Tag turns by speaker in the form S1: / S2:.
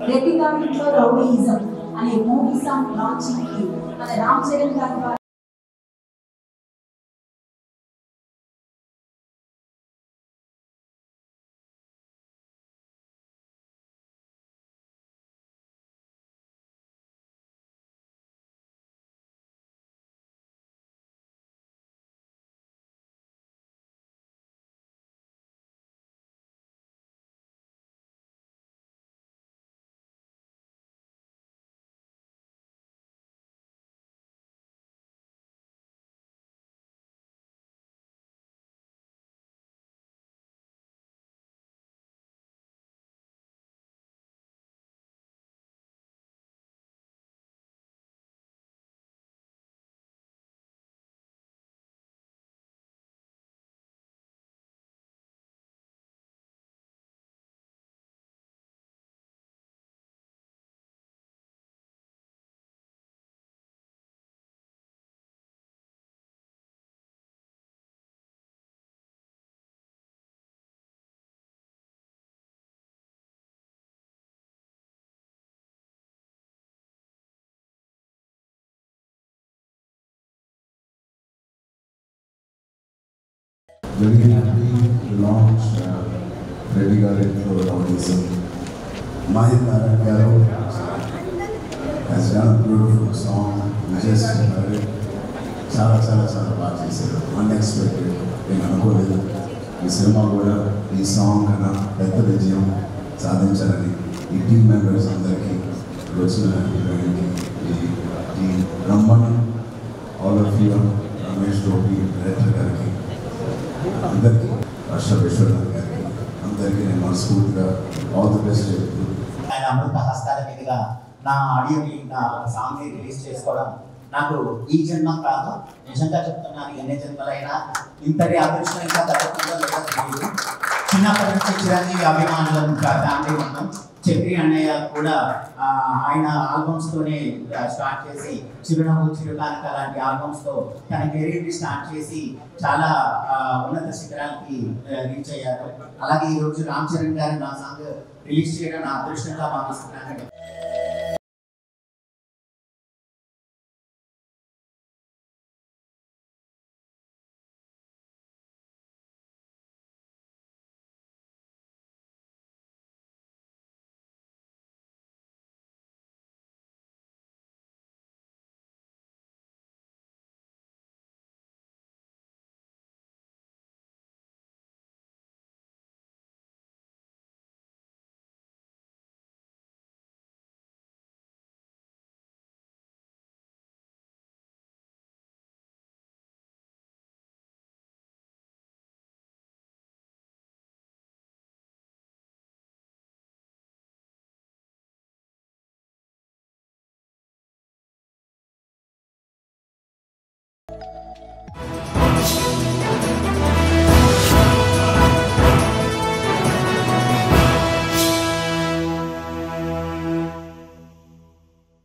S1: రెడ్డి గారింట్లో రౌడీయిజం అనే movie song launching కి మన రామ్ చరణ్ గారి
S2: very happy to launch Reddy Garinlo Rowdyism. Mahir Narayan Garu has done a beautiful song. We just heard it. చాలా చాలా చాలా బాగా చేశారు. అన్ఎక్స్పెక్టెడ్. నేను అనుకోలేదు ఈ సినిమా కూడా ఈ సాంగ్ కన్నా పెద్ద విజయం సాధించాలని ఈ టీమ్ మెంబర్స్ అందరికీ వచ్చిన హీరోయిన్కి ఈ రమ్మన్ all of you Ramesh Gopi director గారికి అందరికీ విశ్వనాథ్ గారికి అందరికీ నేను మనస్ఫూర్తిగా ఆల్ ది బెస్ట్ చెప్తూ
S3: ఆయన అమృత హస్తాల మీదుగా నా ఆడియోని నా సాంగ్ని రిలీజ్ చేసుకోవడం నాకు ఈ జన్మం కాదు, నిజంగా చెప్తున్నాను ఎన్ని జన్మలైనా ఇంతటి అదృష్టం ఇంకా దక్కుతుందో లేదో తెలియదు. చిన్నప్పటి నుంచి చిరంజీవి అభిమానులు ఫ్యామిలీ ఉన్నాం. చక్రి అన్నయ్య కూడా ఆయన ఆల్బమ్స్తోనే స్టార్ట్ చేసి చిరునవ్వు చిరుకానక లాంటి ఆల్బమ్స్తో తన కెరీర్ని స్టార్ట్ చేసి చాలా ఉన్నత శిఖరాలకి రీచ్ అయ్యారు. అలాగే ఈరోజు రామ్ చరణ్ గారు నా సాంగ్ రిలీజ్ చేయడం నా అదృష్టంగా భావిస్తున్నాను.